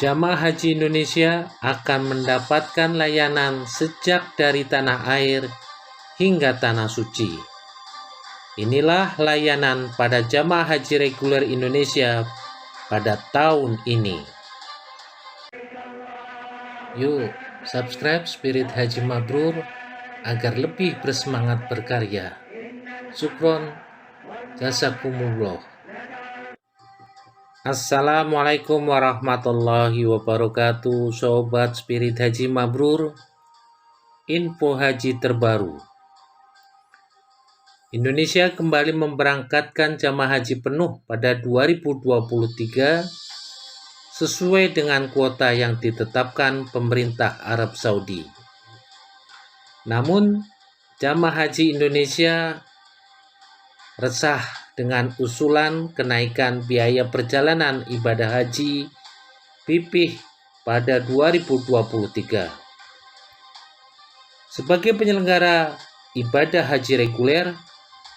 Jamaah haji Indonesia akan mendapatkan layanan sejak dari tanah air hingga tanah suci. Inilah layanan pada jamaah haji reguler Indonesia pada tahun ini. Yuk, subscribe Spirit Haji Mabrur agar lebih bersemangat berkarya. Syukron, jazakumullah. Assalamualaikum warahmatullahi wabarakatuh, Sobat Spirit Haji Mabrur. Info haji terbaru. Indonesia kembali memberangkatkan jamaah haji penuh pada 2023 sesuai dengan kuota yang ditetapkan pemerintah Arab Saudi. Namun, jamaah haji Indonesia resah dengan usulan kenaikan biaya perjalanan ibadah haji PIPih pada 2023. Sebagai penyelenggara ibadah haji reguler,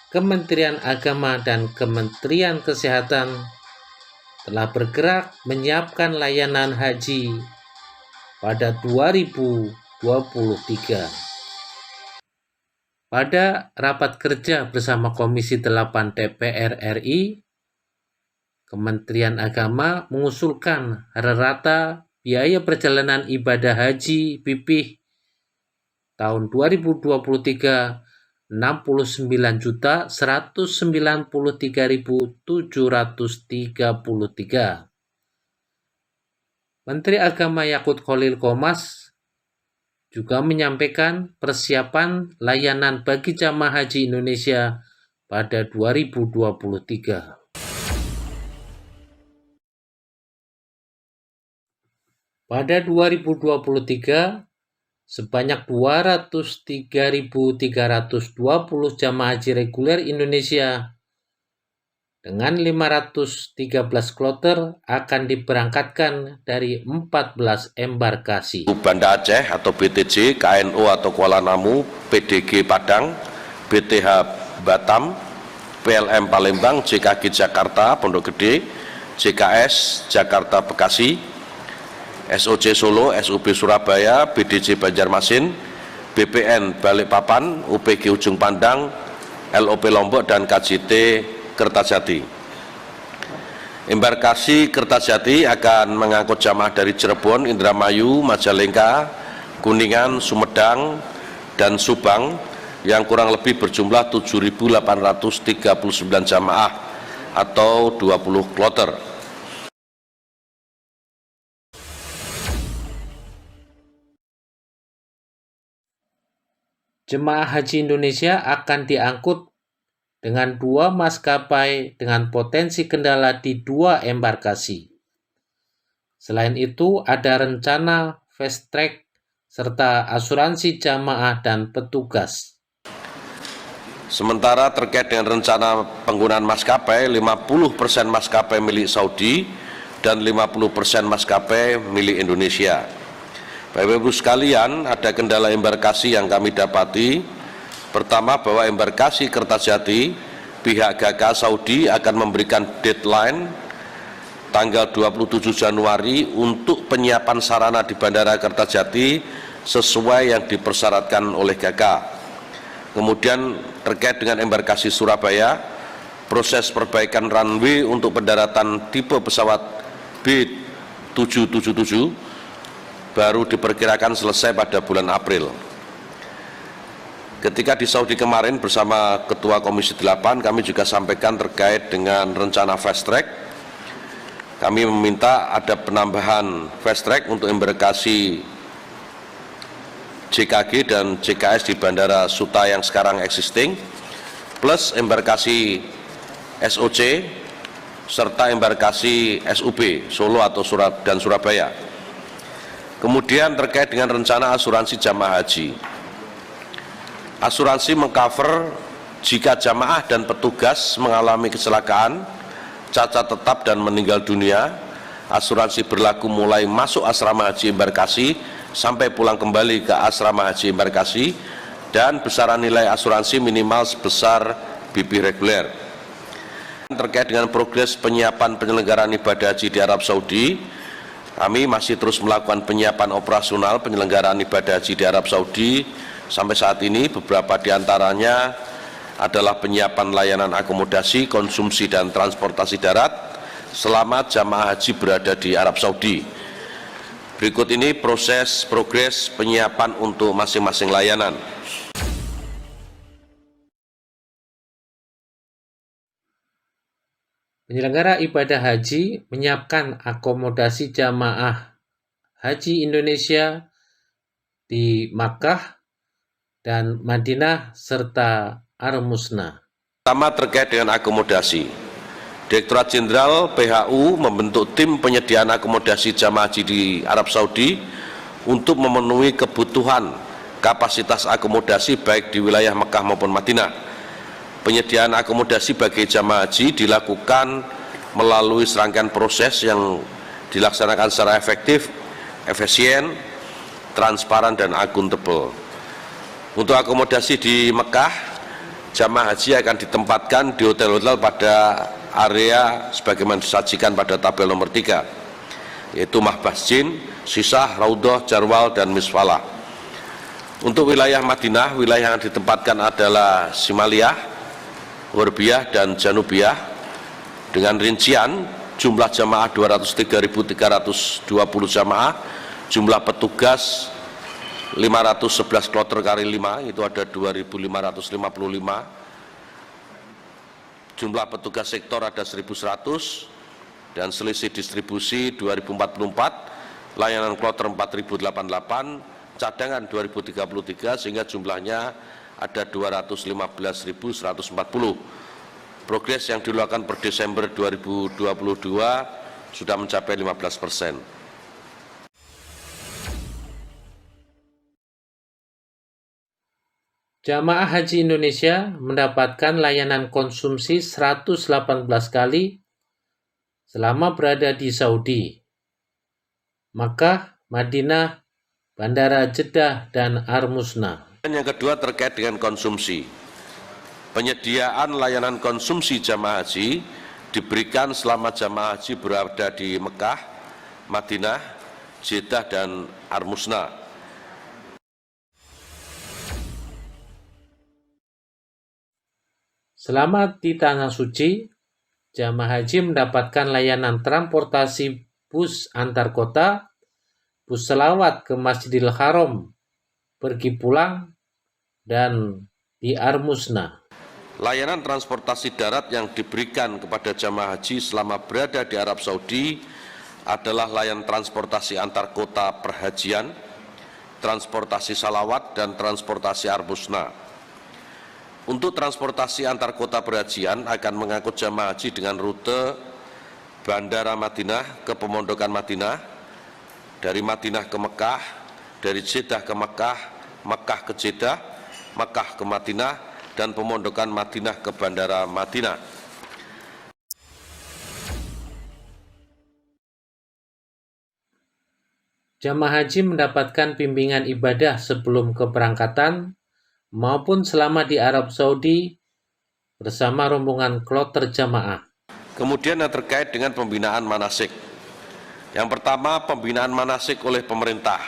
Kementerian Agama dan Kementerian Kesehatan telah bergerak menyiapkan layanan haji pada 2023. Pada rapat kerja bersama Komisi 8 DPR RI, Kementerian Agama mengusulkan rata biaya perjalanan ibadah haji PIPih tahun 2023 69.193.733. Menteri Agama Yakut Khalil Qomas juga menyampaikan persiapan layanan bagi jamaah haji Indonesia pada 2023. Pada 2023, sebanyak 203.320 jamaah haji reguler Indonesia dengan 513 kloter akan diberangkatkan dari 14 embarkasi. Banda Aceh atau BTJ, KNO atau Kuala Namu, PDG Padang, BTH Batam, PLM Palembang, JKG Jakarta Pondok Gede, JKS Jakarta Bekasi, SOC Solo, SUB Surabaya, BDJ Banjarmasin, BPN Balikpapan, UPG Ujung Pandang, LOP Lombok, dan KJT Kertajati. Embarkasi Kertajati akan mengangkut jamaah dari Cirebon, Indramayu, Majalengka, Kuningan, Sumedang, dan Subang yang kurang lebih berjumlah 7.839 jamaah atau 20 kloter. Jemaah haji Indonesia akan diangkut dengan 2 maskapai dengan potensi kendala di 2 embarkasi. Selain itu, ada rencana fast track serta asuransi jamaah dan petugas. Sementara terkait dengan rencana penggunaan maskapai, 50% maskapai milik Saudi dan 50% maskapai milik Indonesia. Bapak Ibu sekalian, ada kendala embarkasi yang kami dapati. Pertama, bahwa embarkasi Kertajati, pihak GK Saudi akan memberikan deadline tanggal 27 Januari untuk penyiapan sarana di Bandara Kertajati sesuai yang dipersyaratkan oleh GK. Kemudian terkait dengan embarkasi Surabaya, proses perbaikan runway untuk pendaratan tipe pesawat B777 baru diperkirakan selesai pada bulan April. Ketika di Saudi kemarin bersama Ketua Komisi 8, kami juga sampaikan terkait dengan rencana fast track. Kami meminta ada penambahan fast track untuk embarkasi JKG dan JKS di Bandara Suta yang sekarang existing, plus embarkasi SOC serta embarkasi SUB Solo atau dan Surabaya. Kemudian terkait dengan rencana asuransi jamaah haji. Asuransi mengcover jika jamaah dan petugas mengalami kecelakaan, cacat tetap dan meninggal dunia. Asuransi berlaku mulai masuk asrama haji embarkasi sampai pulang kembali ke asrama haji embarkasi, dan besaran nilai asuransi minimal sebesar BP reguler. Terkait dengan progres penyiapan penyelenggaraan ibadah haji di Arab Saudi, Kami masih terus melakukan penyiapan operasional penyelenggaraan ibadah haji di Arab Saudi. Sampai saat ini beberapa di antaranya adalah penyiapan layanan akomodasi, konsumsi, dan transportasi darat selama jamaah haji berada di Arab Saudi. Berikut ini progres penyiapan untuk masing-masing layanan. Penyelenggara ibadah haji menyiapkan akomodasi jamaah haji Indonesia di Makkah dan Madinah serta Al-Musna. Pertama terkait dengan akomodasi. Direktorat Jenderal PHU membentuk tim penyediaan akomodasi jamaah haji di Arab Saudi untuk memenuhi kebutuhan kapasitas akomodasi baik di wilayah Mekah maupun Madinah. Penyediaan akomodasi bagi jamaah haji dilakukan melalui serangkaian proses yang dilaksanakan secara efektif, efisien, transparan, dan akuntabel. Untuk akomodasi di Mekah, jamaah haji akan ditempatkan di hotel-hotel pada area sebagaimana disajikan pada tabel nomor 3, yaitu Mahbasjin, Sisah, Raudhah, Jarwal, dan Misfalah. Untuk wilayah Madinah, wilayah yang ditempatkan adalah Simaliyah, Hurbiyah, dan Janubiyah, dengan rincian jumlah jamaah 203.320 jamaah, jumlah petugas 511 kloter kali 5, itu ada 2.555, jumlah petugas sektor ada 1.100, dan selisih distribusi 2.044, layanan kloter 4.088, cadangan 2.033, sehingga jumlahnya ada 215.140. Progres yang dilakukan per Desember 2022 sudah mencapai 15%. Jamaah Haji Indonesia mendapatkan layanan konsumsi 118 kali selama berada di Saudi, Makkah, Madinah, Bandara Jeddah, dan Al-Musna. Dan yang kedua terkait dengan konsumsi. Penyediaan layanan konsumsi jamaah haji diberikan selama jamaah haji berada di Mekah, Madinah, Jeddah, dan Al-Musna. Selama di Tanah Suci, jamaah haji mendapatkan layanan transportasi bus antar kota, bus selawat ke Masjidil Haram, pergi pulang, dan di Al-Musna. Layanan transportasi darat yang diberikan kepada jamaah haji selama berada di Arab Saudi adalah layanan transportasi antar kota perhajian, transportasi salawat, dan transportasi Al-Musna. Untuk transportasi antar kota perhajian akan mengangkut jamaah haji dengan rute Bandara Madinah ke Pemondokan Madinah, dari Madinah ke Mekah, dari Jeddah ke Mekah, Mekah ke Jeddah, Mekah ke Madinah, dan Pemondokan Madinah ke Bandara Madinah. Jamaah haji mendapatkan bimbingan ibadah sebelum keberangkatan maupun selama di Arab Saudi bersama rombongan kloter jamaah. Kemudian yang terkait dengan pembinaan manasik. Yang pertama, pembinaan manasik oleh pemerintah.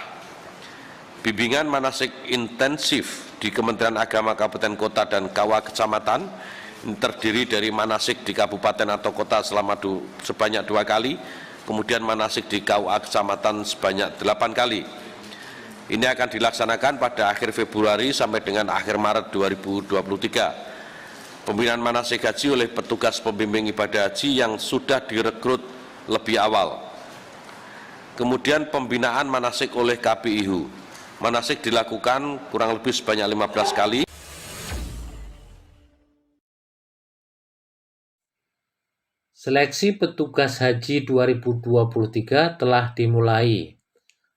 Bimbingan manasik intensif di Kementerian Agama Kabupaten Kota dan KUA Kecamatan terdiri dari manasik di kabupaten atau kota sebanyak 2 kali, kemudian manasik di KUA Kecamatan sebanyak 8 kali. Ini akan dilaksanakan pada akhir Februari sampai dengan akhir Maret 2023. Pembinaan manasik haji oleh petugas pembimbing ibadah haji yang sudah direkrut lebih awal. Kemudian pembinaan manasik oleh KPIHU. Manasik dilakukan kurang lebih sebanyak 15 kali. Seleksi petugas haji 2023 telah dimulai,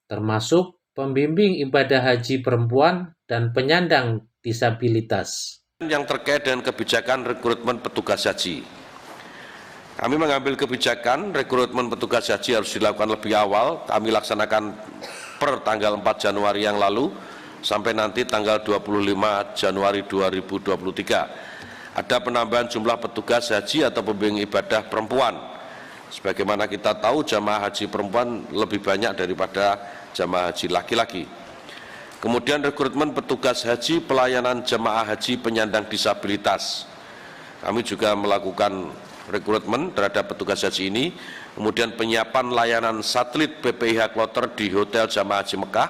termasuk pembimbing ibadah haji perempuan dan penyandang disabilitas. Yang terkait dengan kebijakan rekrutmen petugas haji. Kami mengambil kebijakan rekrutmen petugas haji harus dilakukan lebih awal. Kami laksanakan per tanggal 4 Januari yang lalu sampai nanti tanggal 25 Januari 2023. Ada penambahan jumlah petugas haji atau pembimbing ibadah perempuan Sebagaimana kita tahu jamaah haji perempuan lebih banyak daripada jamaah haji laki-laki. Kemudian rekrutmen petugas haji pelayanan jemaah haji penyandang disabilitas. Kami juga melakukan rekrutmen terhadap petugas haji ini. Kemudian penyiapan layanan satelit BPIH Kloter di Hotel Jamaah Haji Mekah.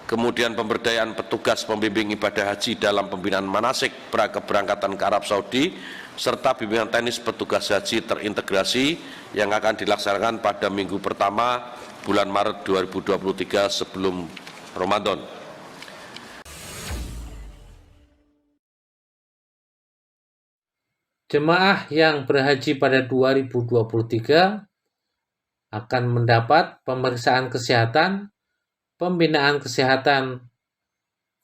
Kemudian pemberdayaan petugas pembimbing ibadah haji dalam pembinaan manasik keberangkatan ke Arab Saudi, serta bimbingan teknis petugas haji terintegrasi yang akan dilaksanakan pada minggu pertama bulan Maret 2023 sebelum Ramadan. Jemaah yang berhaji pada 2023 akan mendapat pemeriksaan kesehatan, pembinaan kesehatan,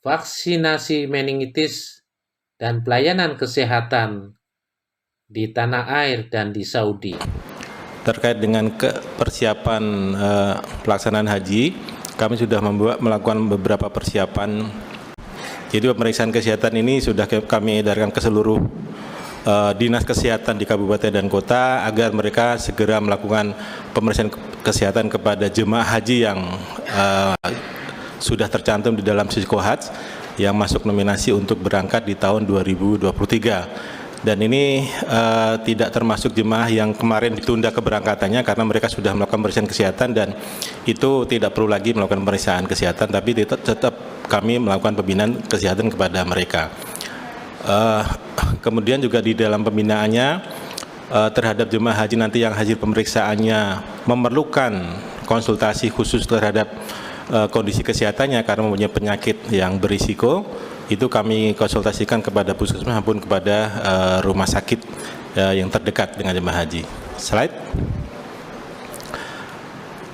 vaksinasi meningitis, dan pelayanan kesehatan di tanah air dan di Saudi. Terkait dengan persiapan pelaksanaan haji, kami sudah melakukan beberapa persiapan. Jadi pemeriksaan kesehatan ini sudah kami edarkan ke seluruh dinas kesehatan di kabupaten dan kota agar mereka segera melakukan pemeriksaan kesehatan kepada jemaah haji yang sudah tercantum di dalam Siskohat yang masuk nominasi untuk berangkat di tahun 2023. Dan ini tidak termasuk jemaah yang kemarin ditunda keberangkatannya karena mereka sudah melakukan pemeriksaan kesehatan dan itu tidak perlu lagi melakukan pemeriksaan kesehatan, tapi tetap kami melakukan pembinaan kesehatan kepada mereka. Kemudian juga di dalam pembinaannya terhadap jemaah haji nanti yang hasil pemeriksaannya memerlukan konsultasi khusus terhadap kondisi kesehatannya karena mempunyai penyakit yang berisiko, itu kami konsultasikan kepada puskesmas maupun kepada rumah sakit yang terdekat dengan jemaah haji. Slide.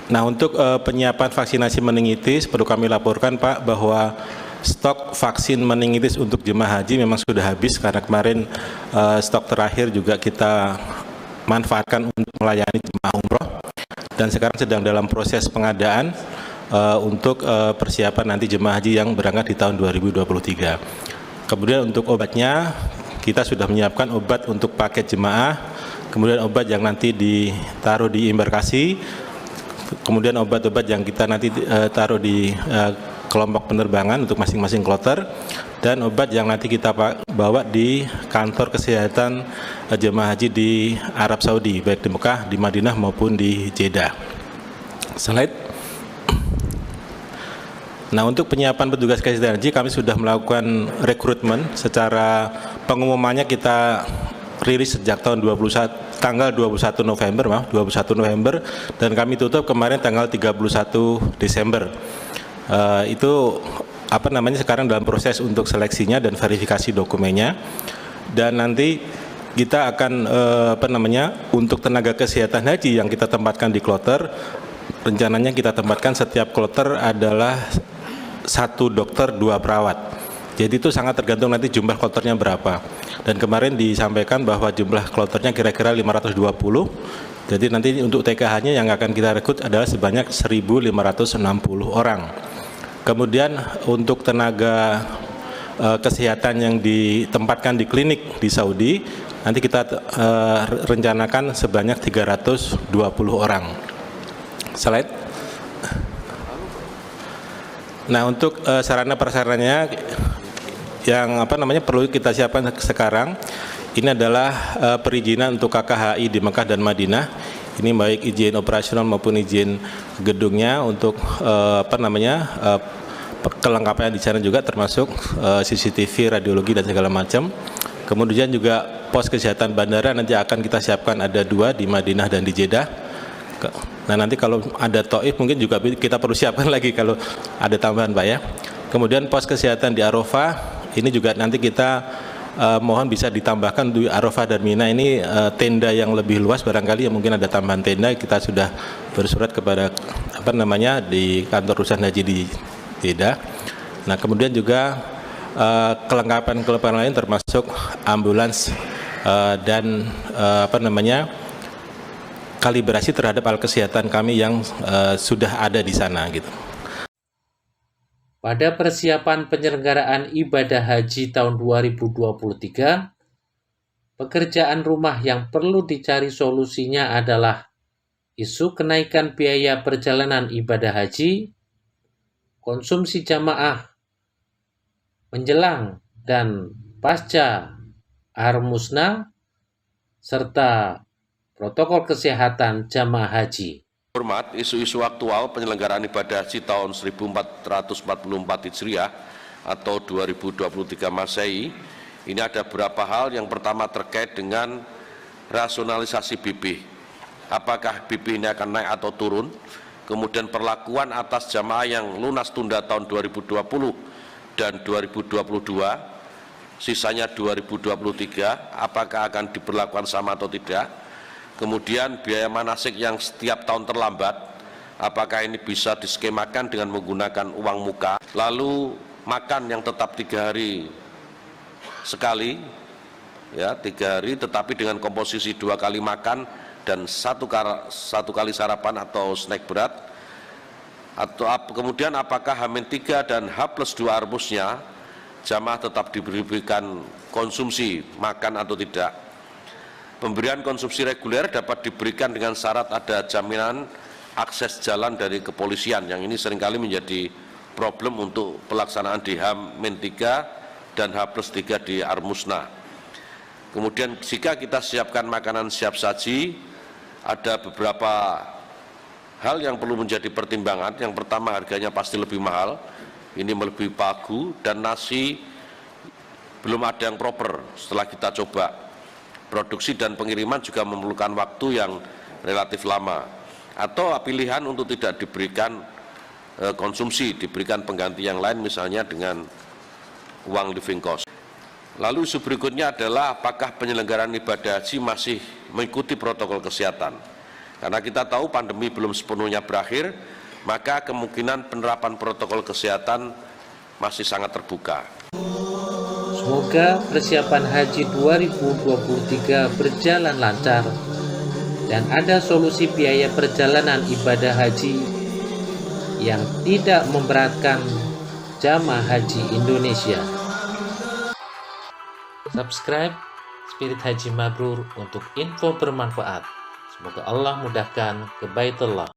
Nah, untuk penyiapan vaksinasi meningitis perlu kami laporkan Pak bahwa stok vaksin meningitis untuk jemaah haji memang sudah habis karena kemarin stok terakhir juga kita manfaatkan untuk melayani jemaah umroh dan sekarang sedang dalam proses pengadaan untuk persiapan nanti jemaah haji yang berangkat di tahun 2023. Kemudian untuk obatnya kita sudah menyiapkan obat untuk paket jemaah, kemudian obat yang nanti ditaruh di embarkasi, kemudian obat-obat yang kita nanti taruh di kelompok penerbangan untuk masing-masing kloter, dan obat yang nanti kita bawa di kantor kesehatan jemaah haji di Arab Saudi, baik di Mekah, di Madinah maupun di Jeddah. Slide. Nah, untuk penyiapan petugas kesehatan haji kami sudah melakukan rekrutmen. Secara pengumumannya kita rilis sejak tanggal 21 November dan kami tutup kemarin tanggal 31 Desember. Itu sekarang dalam proses untuk seleksinya dan verifikasi dokumennya, dan nanti kita akan untuk tenaga kesehatan haji yang kita tempatkan di kloter, rencananya kita tempatkan setiap kloter adalah 1 dokter 2 perawat. Jadi itu sangat tergantung nanti jumlah kloternya berapa, dan kemarin disampaikan bahwa jumlah kloternya kira-kira 520. Jadi nanti untuk TKH-nya yang akan kita rekrut adalah sebanyak 1.560 orang. Kemudian untuk tenaga kesehatan yang ditempatkan di klinik di Saudi, nanti kita rencanakan sebanyak 320 orang. Slide. Nah, untuk sarana prasarananya yang perlu kita siapkan sekarang, ini adalah perizinan untuk KKHI di Mekah dan Madinah. Ini baik izin operasional maupun izin gedungnya untuk kelengkapannya di sana juga termasuk CCTV, radiologi dan segala macam. Kemudian juga pos kesehatan bandara nanti akan kita siapkan ada 2 di Madinah dan di Jeddah. Nah, nanti kalau ada Taif mungkin juga kita perlu siapkan lagi kalau ada tambahan Pak ya. Kemudian pos kesehatan di Arafah ini juga nanti kita mohon bisa ditambahkan di Arafah dan Mina ini tenda yang lebih luas, barangkali yang mungkin ada tambahan tenda. Kita sudah bersurat kepada di kantor urusan haji di Jeddah. Nah, kemudian juga kelengkapan lain termasuk ambulans dan kalibrasi terhadap alat kesehatan kami yang sudah ada di sana gitu. Pada persiapan penyelenggaraan ibadah haji tahun 2023, pekerjaan rumah yang perlu dicari solusinya adalah isu kenaikan biaya perjalanan ibadah haji, konsumsi jamaah menjelang dan pasca Ar-Musna, serta protokol kesehatan jamaah haji. Hormat, isu-isu aktual penyelenggaraan ibadah haji tahun 1444 Hijriah atau 2023 Masehi, ini ada beberapa hal. Yang pertama terkait dengan rasionalisasi BP. Apakah BP ini akan naik atau turun? Kemudian perlakuan atas jamaah yang lunas tunda tahun 2020 dan 2022, sisanya 2023, apakah akan diberlakukan sama atau tidak? Kemudian biaya manasik yang setiap tahun terlambat, apakah ini bisa diskemakan dengan menggunakan uang muka? Lalu makan yang tetap 3 hari sekali, ya 3 hari, tetapi dengan komposisi 2 kali makan dan satu kali sarapan atau snack berat. Atau kemudian apakah H-3 dan H+2 arbusnya jamaah tetap diberikan konsumsi makan atau tidak? Pemberian konsumsi reguler dapat diberikan dengan syarat ada jaminan akses jalan dari kepolisian, yang ini seringkali menjadi problem untuk pelaksanaan di H-3 dan H+3 di Ar-Musna. Kemudian jika kita siapkan makanan siap saji, ada beberapa hal yang perlu menjadi pertimbangan. Yang pertama, harganya pasti lebih mahal, ini melebihi pagu, dan nasi belum ada yang proper setelah kita coba. Produksi dan pengiriman juga memerlukan waktu yang relatif lama. Atau pilihan untuk tidak diberikan konsumsi, diberikan pengganti yang lain, misalnya dengan uang living cost. Lalu isu berikutnya adalah apakah penyelenggaraan ibadah haji masih mengikuti protokol kesehatan. Karena kita tahu pandemi belum sepenuhnya berakhir, maka kemungkinan penerapan protokol kesehatan masih sangat terbuka. Semoga persiapan haji 2023 berjalan lancar dan ada solusi biaya perjalanan ibadah haji yang tidak memberatkan jamaah haji Indonesia. Subscribe Spirit Haji Mabrur untuk info bermanfaat. Semoga Allah mudahkan ke Baitullah.